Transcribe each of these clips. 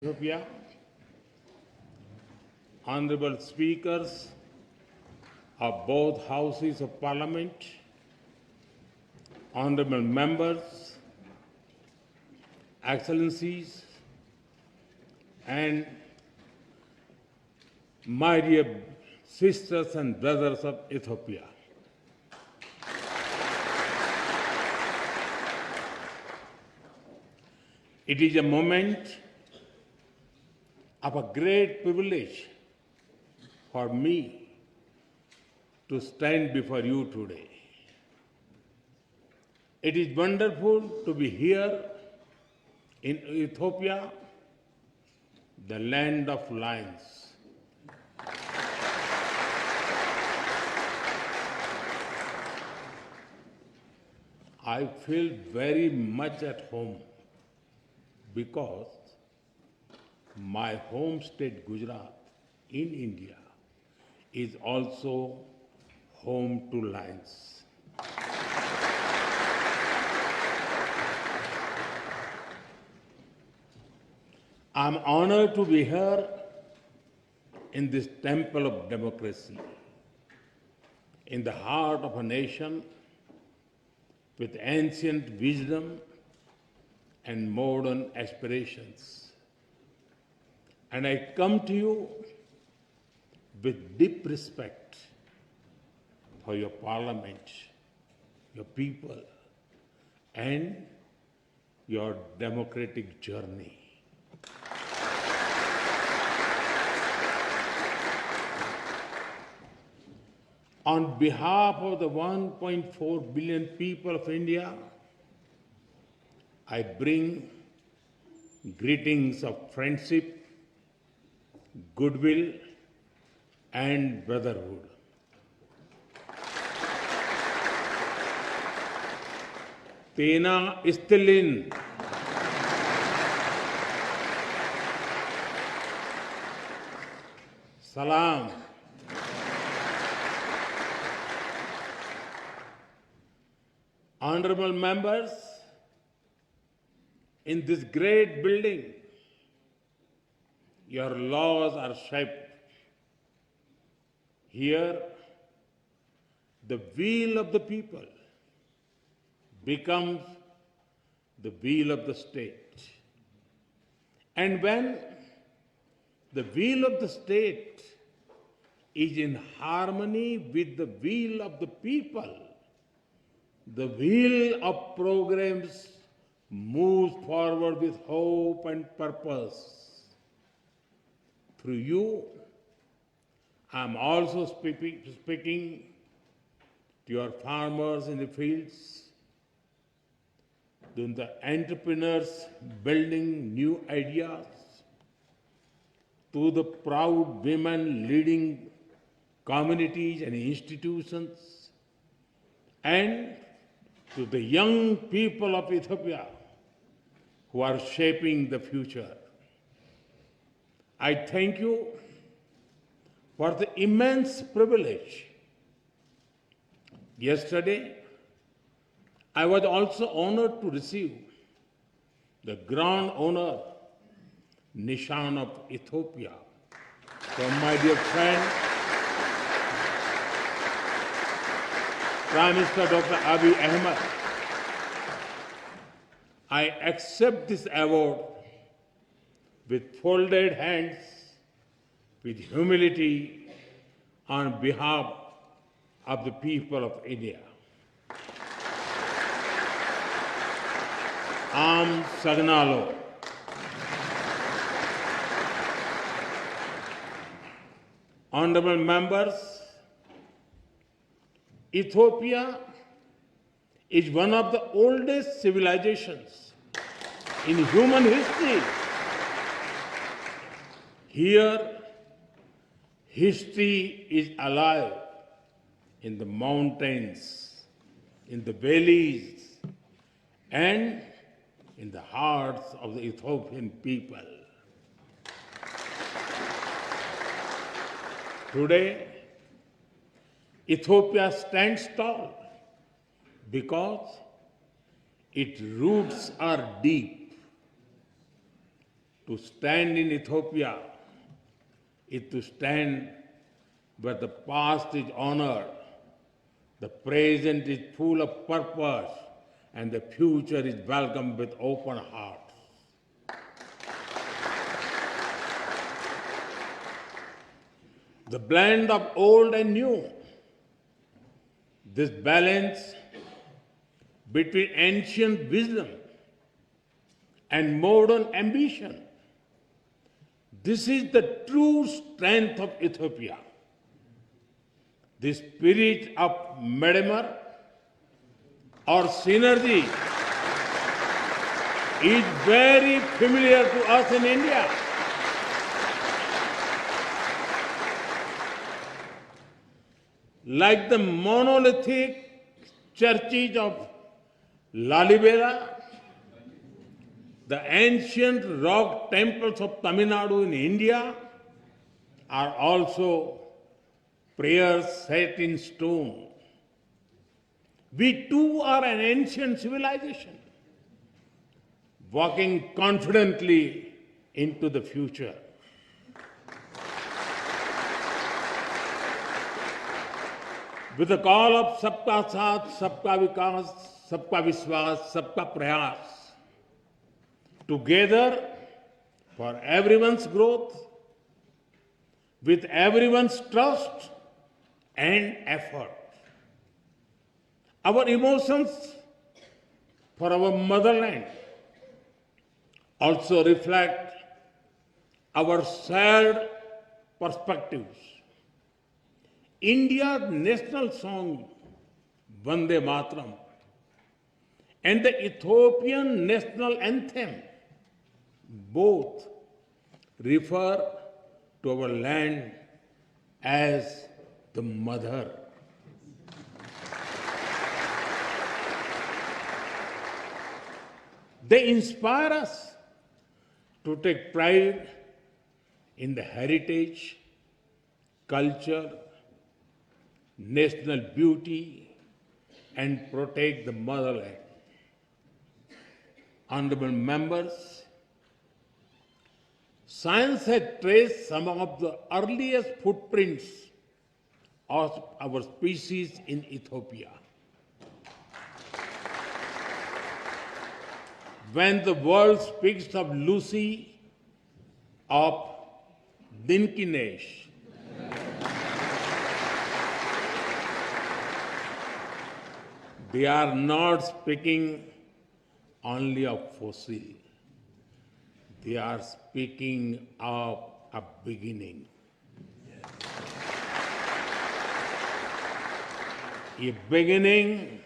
Ethiopia, honorable speakers of both houses of parliament, honorable members, excellencies, and my dear sisters and brothers of Ethiopia. It is a moment of a great privilege for me to stand before you today. It is wonderful to be here in Ethiopia, the land of lions. I feel very much at home because my home state Gujarat in India is also home to lions. I'm honored to be here in this temple of democracy, in the heart of a nation with ancient wisdom and modern aspirations. And I come to you with deep respect for your parliament, your people, and your democratic journey. On behalf of the 1.4 billion people of India, I bring greetings of friendship, goodwill, and brotherhood. Tena istilin. Salam. Honorable members, in this great building, your laws are shaped. Here, the will of the people becomes the will of the state. And when the will of the state is in harmony with the will of the people, the wheel of programs moves forward with hope and purpose. Through you, I am also speaking to your farmers in the fields, to the entrepreneurs building new ideas, to the proud women leading communities and institutions, and to the young people of Ethiopia who are shaping the future. I thank you for the immense privilege. Yesterday, I was also honored to receive the Grand Honor Nishan of Ethiopia from my dear friend, Prime Minister Dr. Abiy Ahmed. I accept this award with folded hands, with humility on behalf of the people of India. Am Sagnalo. Honorable members, Ethiopia is one of the oldest civilizations in human history. Here, history is alive in the mountains, in the valleys, and in the hearts of the Ethiopian people. Today, Ethiopia stands tall because its roots are deep. To stand in Ethiopia is to stand where the past is honored, the present is full of purpose, and the future is welcomed with open hearts. The blend of old and new, this balance between ancient wisdom and modern ambition, this is the true strength of Ethiopia. The spirit of Medemer or synergy is very familiar to us in India. Like the monolithic churches of Lalibela, the ancient rock temples of Tamil Nadu in India are also prayers set in stone. We too are an ancient civilization, walking confidently into the future. With the call of Sabka Saath, Sabka Vikas, Sabka Vishwas, Sabka Prayas, together for everyone's growth, with everyone's trust and effort. Our emotions for our motherland also reflect our shared perspectives. India's national song, Vande Mataram, and the Ethiopian national anthem, both refer to our land as the mother. They inspire us to take pride in the heritage, culture, national beauty, and protect the motherland. Honorable members, science has traced some of the earliest footprints of our species in Ethiopia. When the world speaks of Lucy of Dinkinesh, they are not speaking only of fossil. They are speaking of a beginning. A beginning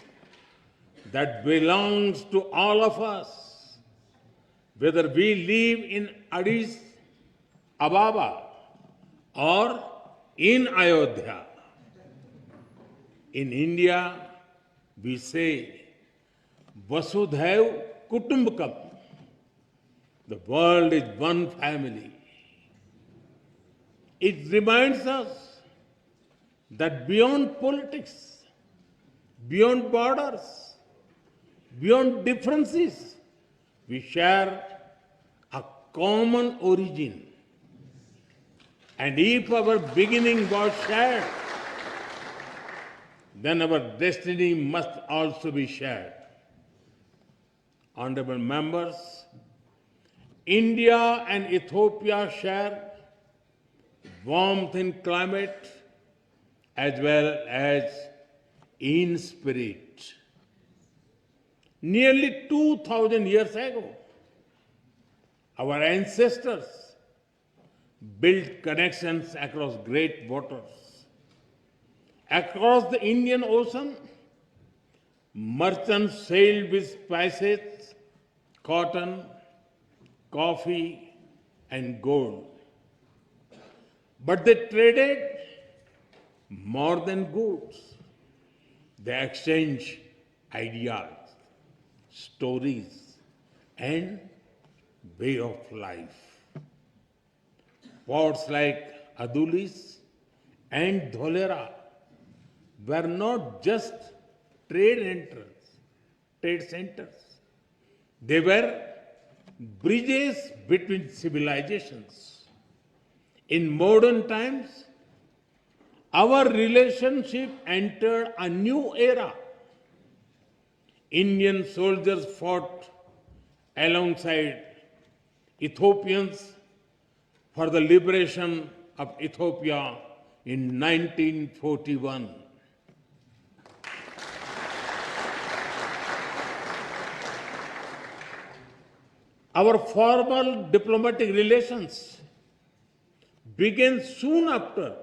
that belongs to all of us, whether we live in Addis Ababa or in Ayodhya. In India, we say, Vasudhaiv Kutumbakam. The world is one family. It reminds us that beyond politics, beyond borders, beyond differences, we share a common origin. And if our beginning was shared, then our destiny must also be shared. Honorable members, India and Ethiopia share warmth in climate as well as in spirit. Nearly 2,000 years ago, our ancestors built connections across great waters. Across the Indian Ocean, merchants sailed with spices, cotton, coffee, and gold. But they traded more than goods. They exchanged ideas, stories, and way of life. Ports like Adulis and Dholera were not just trade centers. They were bridges between civilizations. In modern times, our relationship entered a new era. Indian soldiers fought alongside Ethiopians for the liberation of Ethiopia in 1941. Our formal diplomatic relations began soon after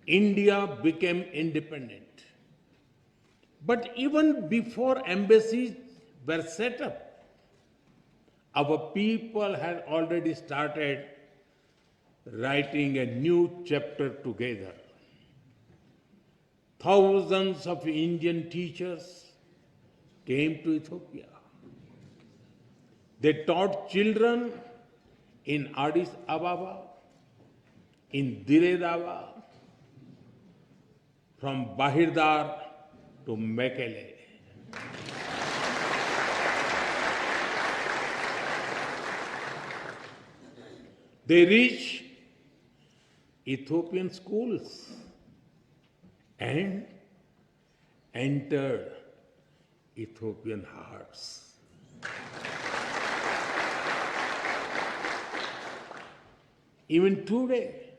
India became independent. But even before embassies were set up, our people had already started writing a new chapter together. Thousands of Indian teachers came to Ethiopia. They taught children in Addis Ababa, in Dire Dawa, from Bahirdar to Mekele. They reached Ethiopian schools and entered Ethiopian hearts. Even today,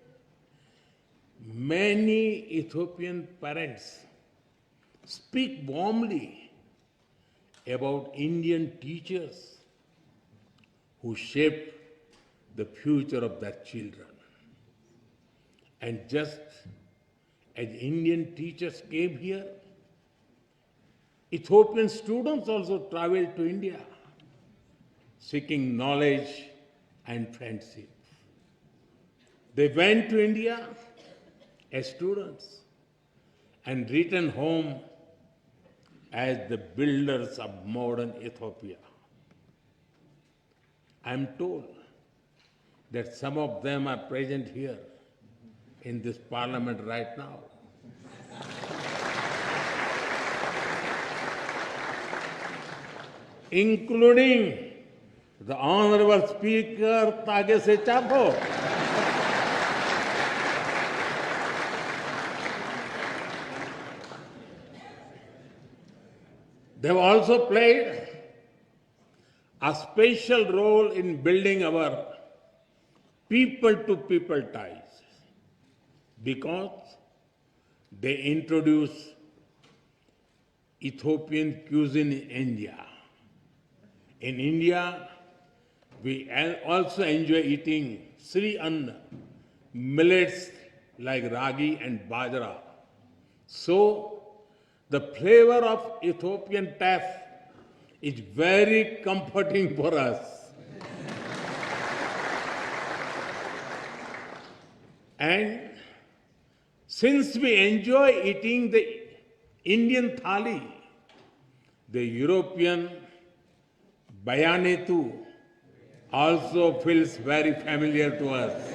many Ethiopian parents speak warmly about Indian teachers who shaped the future of their children. And just as Indian teachers came here, Ethiopian students also traveled to India, seeking knowledge and friendship. They went to India as students and returned home as the builders of modern Ethiopia. I am told that some of them are present here in this parliament right now. Including the Honorable Speaker Tagese Chapo. They have also played a special role in building our people-to-people ties because they introduced Ethiopian cuisine in India. In India, we also enjoy eating Sri Anna, millets like ragi and bajra. So, the flavor of Ethiopian taf is very comforting for us. And since we enjoy eating the Indian thali, the European bayanetu also feels very familiar to us.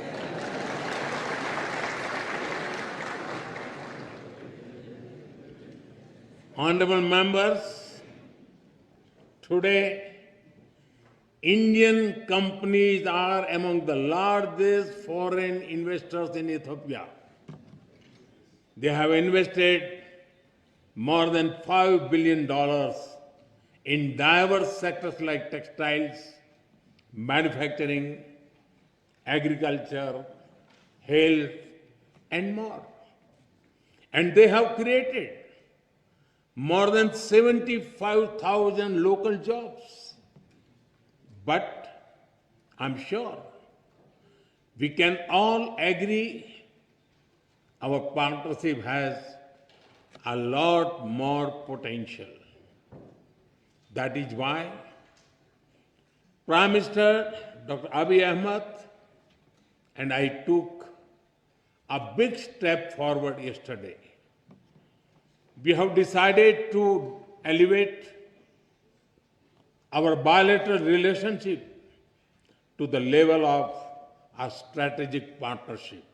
Honorable members, today Indian companies are among the largest foreign investors in Ethiopia. They have invested more than $5 billion in diverse sectors like textiles, manufacturing, agriculture, health, and more. And they have created more than 75,000 local jobs. But I'm sure we can all agree our partnership has a lot more potential. That is why Prime Minister Dr. Abiy Ahmed and I took a big step forward yesterday. We have decided to elevate our bilateral relationship to the level of a strategic partnership.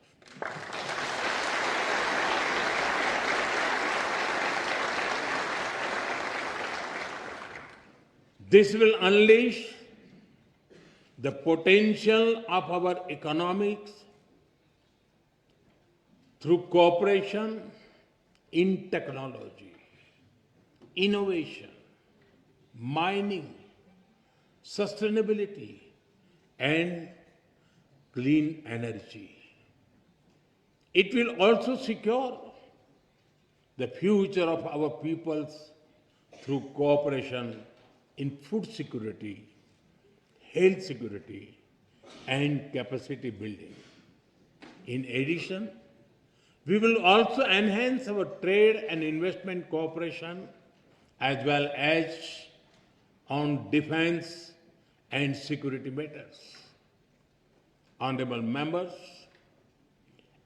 This will unleash the potential of our economics through cooperation in technology, innovation, mining, sustainability, and clean energy. It will also secure the future of our peoples through cooperation in food security, health security, and capacity building. In addition, we will also enhance our trade and investment cooperation as well as on defense and security matters. Honorable members,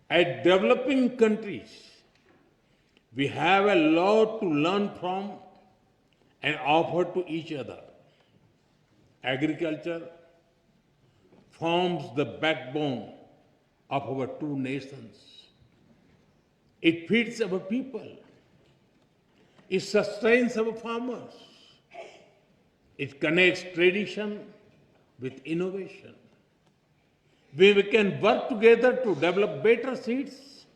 as developing countries, we have a lot to learn from and offer to each other. Agriculture forms the backbone of our two nations. It feeds our people. It sustains our farmers. It connects tradition with innovation. We can work together to develop better seeds,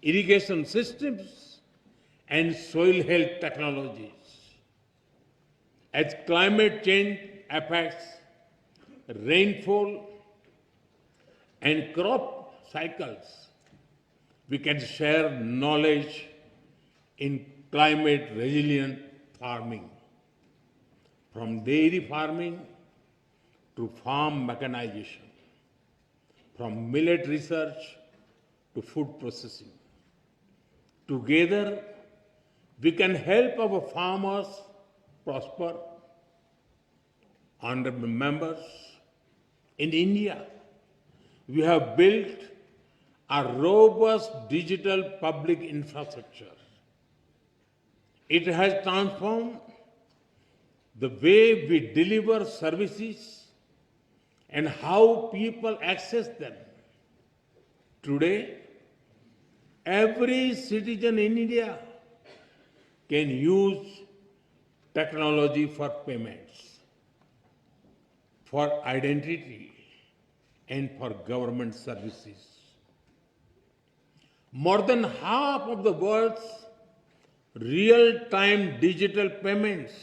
irrigation systems, and soil health technologies. As climate change affects rainfall and crop cycles, we can share knowledge in climate resilient farming, from dairy farming to farm mechanization, from millet research to food processing. Together, we can help our farmers prosper. Honorable members, in India, we have built a robust digital public infrastructure. It has transformed the way we deliver services and how people access them. Today, every citizen in India can use technology for payments, for identity, and for government services. More than half of the world's real-time digital payments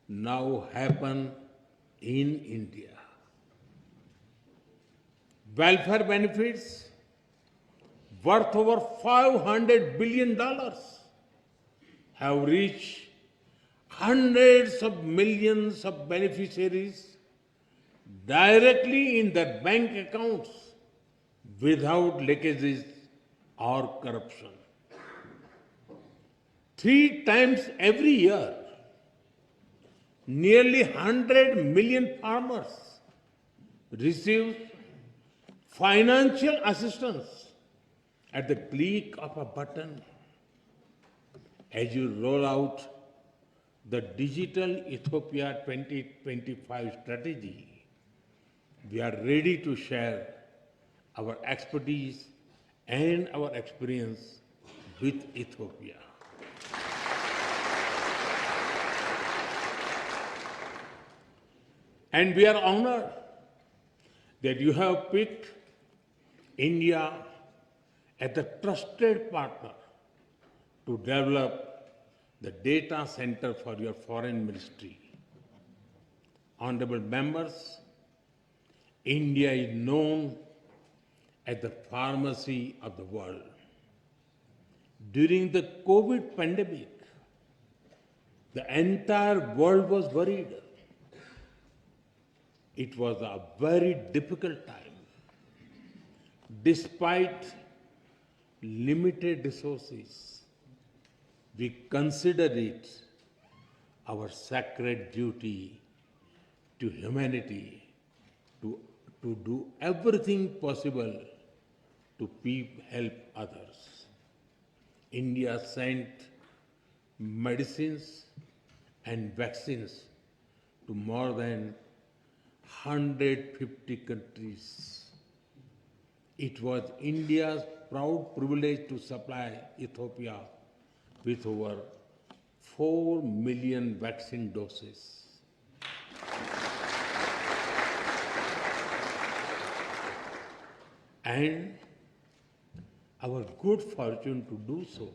now happen in India. Welfare benefits worth over $500 billion have reached hundreds of millions of beneficiaries directly in their bank accounts without leakages or corruption. 3 times every year, nearly 100 million farmers receive financial assistance at the click of a button. As you roll out the Digital Ethiopia 2025 strategy, we are ready to share our expertise and our experience with Ethiopia. And we are honored that you have picked India as a trusted partner to develop the data center for your foreign ministry. Honorable members, India is known as the pharmacy of the world. During the COVID pandemic, the entire world was worried. It was a very difficult time. Despite limited resources, we consider it our sacred duty to humanity to do everything possible to help others. India sent medicines and vaccines to more than 150 countries. It was India's proud privilege to supply Ethiopia with over 4 million vaccine doses. and our good fortune to do so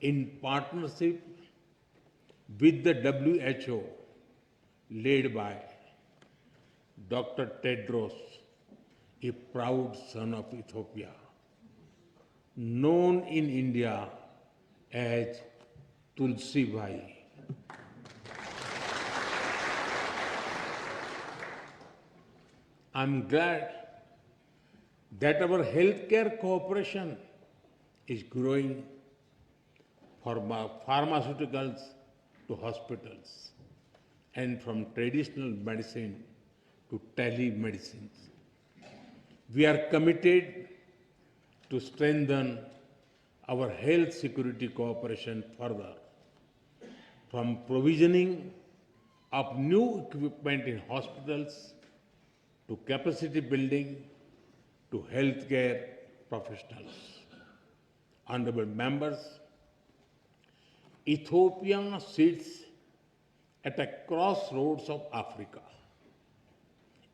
in partnership with the WHO, led by Dr. Tedros, a proud son of Ethiopia, known in India as Tulsi Bhai. I'm glad that our healthcare cooperation is growing from pharmaceuticals to hospitals and from traditional medicine to telemedicine. We are committed to strengthen our health security cooperation further, from provisioning of new equipment in hospitals to capacity building to healthcare professionals. Honorable members, Ethiopia sits at a crossroads of Africa.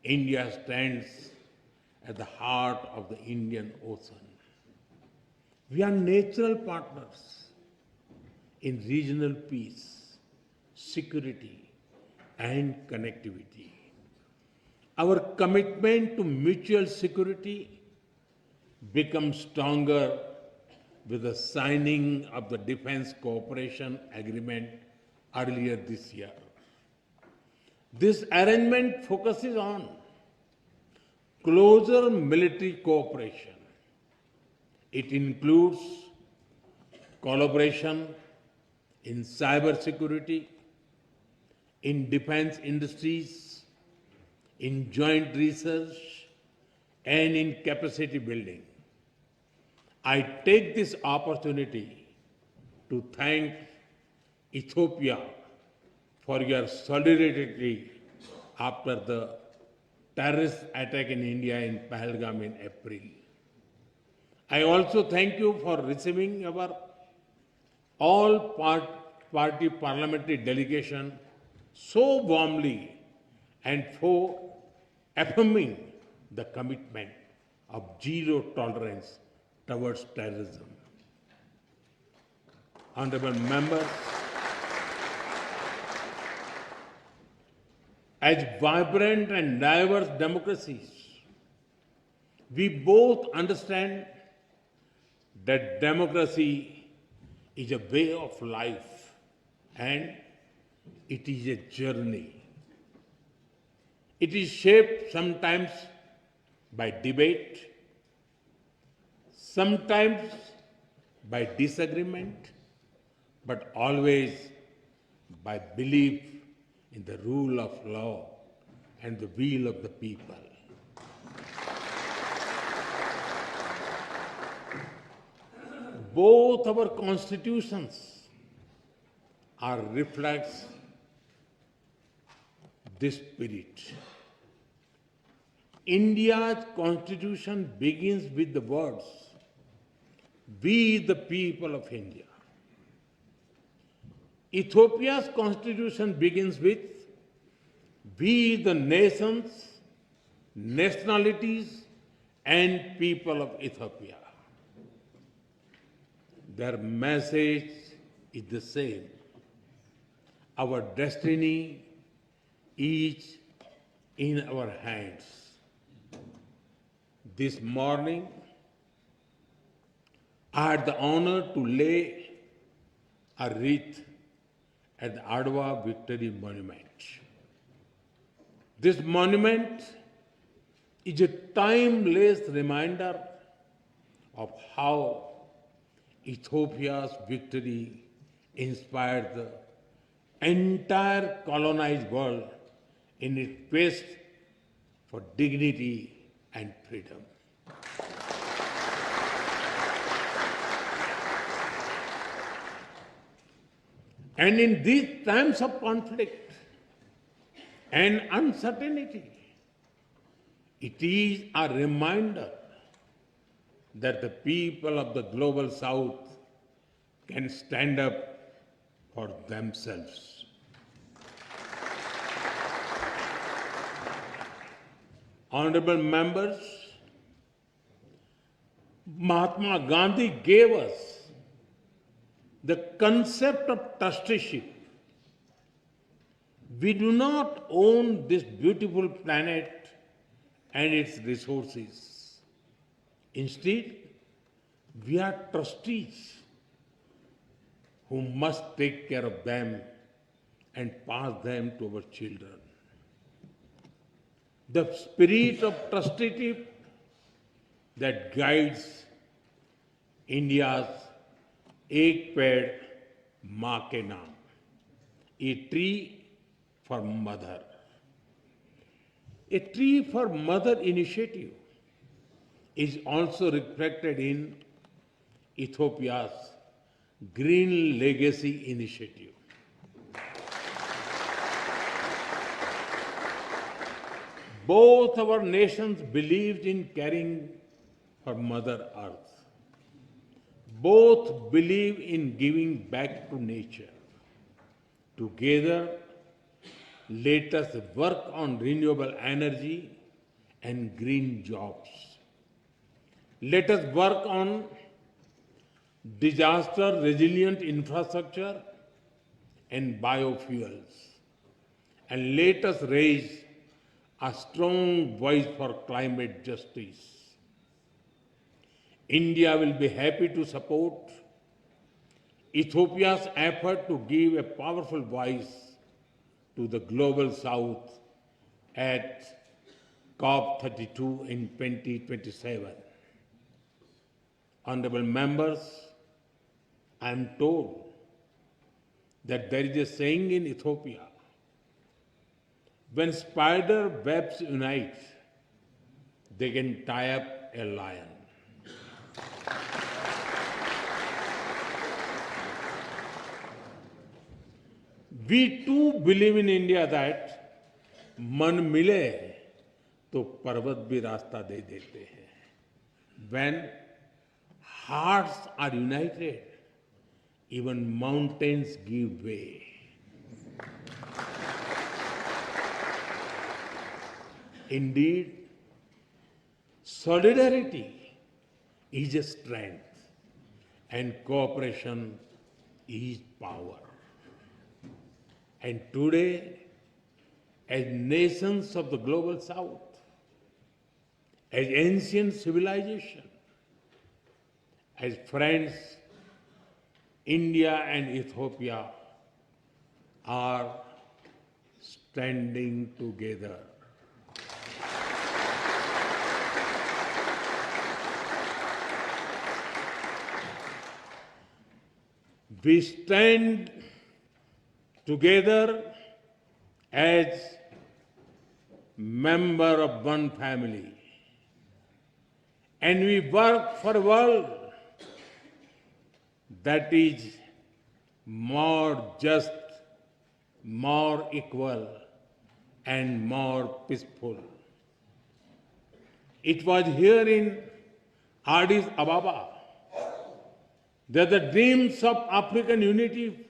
India stands at the heart of the Indian Ocean. We are natural partners in regional peace, security, and connectivity. Our commitment to mutual security becomes stronger with the signing of the Defense Cooperation Agreement earlier this year. This arrangement focuses on closer military cooperation. It includes collaboration in cybersecurity, in defense industries, in joint research, and in capacity building. I take this opportunity to thank Ethiopia for your solidarity after the terrorist attack in India in Pahalgam in April. I also thank you for receiving our all-party parliamentary delegation so warmly and for affirming the commitment of zero tolerance towards terrorism. Honorable members, as vibrant and diverse democracies, we both understand that democracy is a way of life and it is a journey. It is shaped sometimes by debate, sometimes by disagreement, but always by belief in the rule of law and the will of the people. Both our constitutions are reflects this spirit. India's constitution begins with the words, "We the people of India." Ethiopia's constitution begins with, "We the nations, nationalities, and people of Ethiopia." Their message is the same. Our destiny is in our hands. This morning, I had the honor to lay a wreath at the Adwa Victory Monument. This monument is a timeless reminder of how Ethiopia's victory inspired the entire colonized world in its quest for dignity and freedom. And in these times of conflict and uncertainty, it is a reminder that the people of the global south can stand up for themselves. Honorable members, Mahatma Gandhi gave us the concept of trusteeship. We do not own this beautiful planet and its resources. Instead, we are trustees who must take care of them and pass them to our children. The spirit of trusteeship that guides India's Ek Ped Maa Ke Naam, a tree for mother. A tree for mother initiative is also reflected in Ethiopia's Green Legacy Initiative. Both our nations believed in caring for Mother Earth. Both believe in giving back to nature. Together, let us work on renewable energy and green jobs. Let us work on disaster-resilient infrastructure and biofuels. And let us raise a strong voice for climate justice. India will be happy to support Ethiopia's effort to give a powerful voice to the global south at COP32 in 2027. Honorable members, I am told that there is a saying in Ethiopia, when spider webs unite, they can tie up a lion. We too believe in India that मन मिले तो पर्वत भी रास्ता दे देते हैं. When hearts are united, even mountains give way. Indeed, solidarity is a strength and cooperation is power. And today, as nations of the global south, as ancient civilization, as friends, India and Ethiopia are standing together. We stand together as member of one family, and we work for a world that is more just, more equal, and more peaceful. It was here in Addis Ababa that the dreams of African unity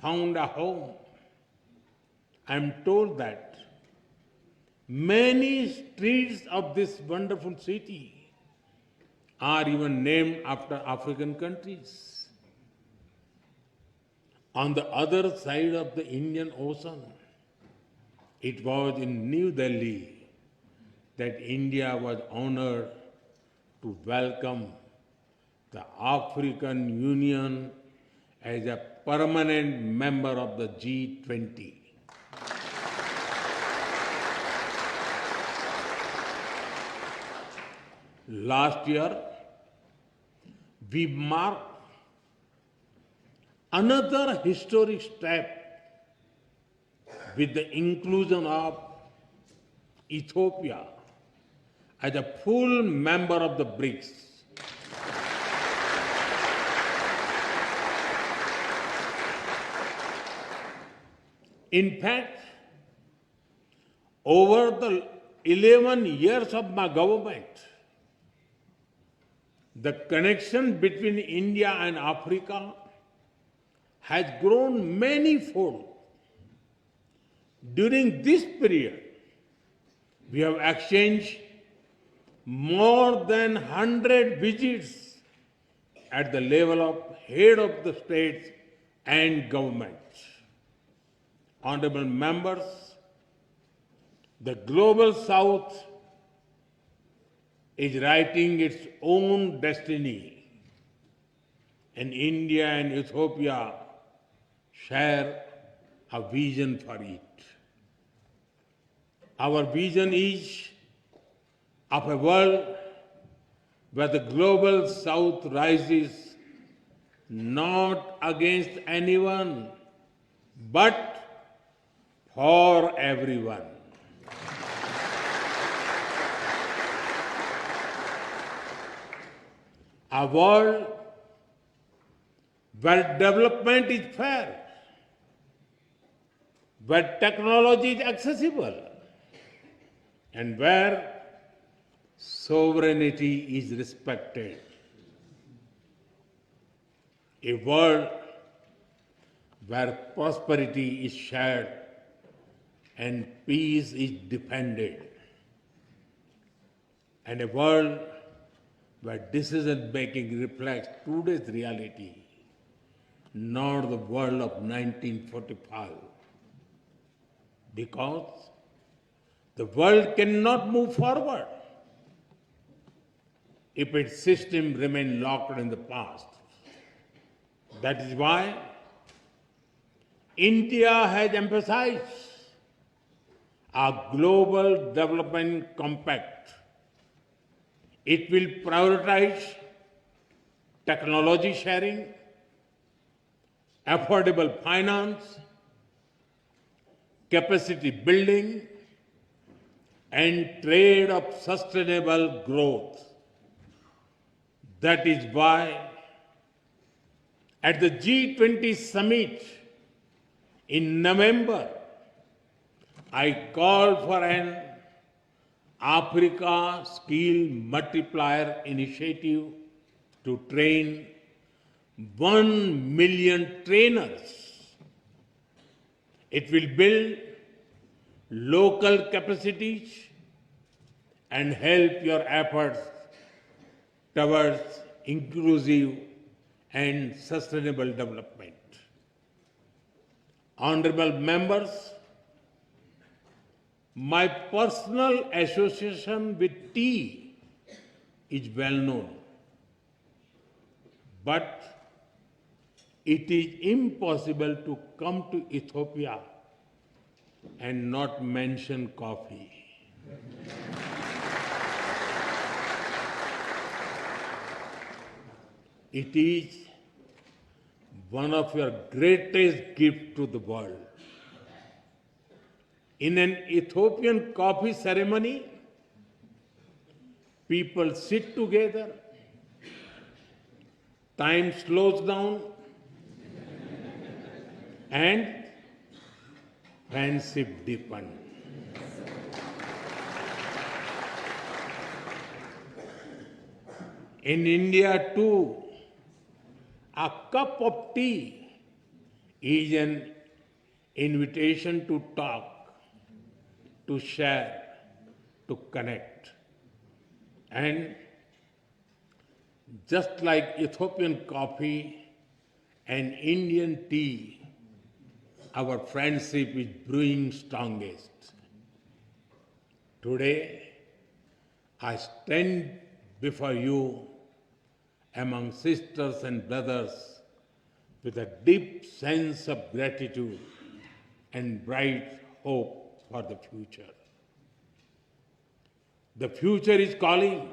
found a home. I am told that many streets of this wonderful city are even named after African countries. On the other side of the Indian Ocean, it was in New Delhi that India was honored to welcome the African Union as a permanent member of the G20. Last year, we marked another historic step with the inclusion of Ethiopia as a full member of the BRICS. In fact, over the 11 years of my government, the connection between India and Africa has grown many-fold. During this period, we have exchanged more than 100 visits at the level of head of the states and governments. Honorable members, the global south is writing its own destiny, and India and Ethiopia share a vision for it. Our vision is of a world where the global south rises not against anyone, but for everyone. A world where development is fair, where technology is accessible, and where sovereignty is respected. A world where prosperity is shared and peace is defended. And a world where decision making reflects today's reality, not the world of 1945. Because the world cannot move forward if its system remains locked in the past. That is why India has emphasized a global development compact. It will prioritize technology sharing, affordable finance, capacity building, and trade of sustainable growth. That is why at the G20 summit in November, I called for an Africa Skill Multiplier Initiative to train 1 million trainers. It will build local capacities and help your efforts towards inclusive and sustainable development. Honorable members, my personal association with tea is well known, but it is impossible to come to Ethiopia and not mention coffee. It is one of your greatest gifts to the world. In an Ethiopian coffee ceremony, people sit together, time slows down, and friendship deepens. In India, too, a cup of tea is an invitation to talk, to share, to connect. And just like Ethiopian coffee and Indian tea, our friendship is brewing strongest. Today, I stand before you among sisters and brothers with a deep sense of gratitude and bright hope for the future. The future is calling,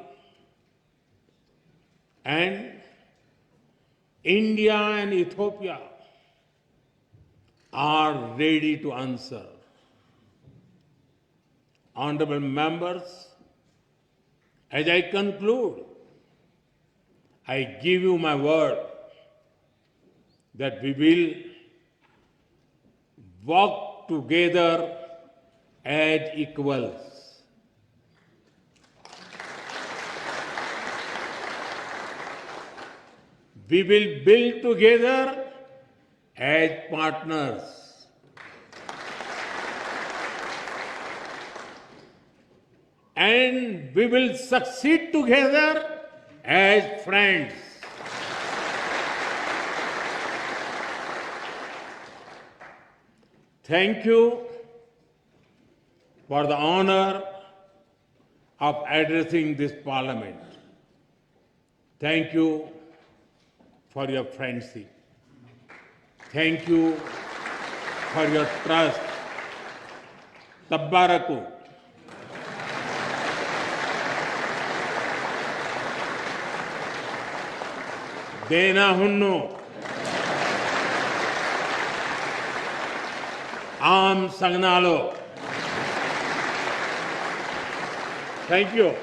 and India and Ethiopia are ready to answer. Honorable members, as I conclude, I give you my word that we will walk together as equals. We will build together as partners. and we will succeed together as friends. Thank you for the honor of addressing this parliament. Thank you for your friendship. Thank you for your trust. Tabbaraku. Dena hunnu. Am Sagnalo. Thank you.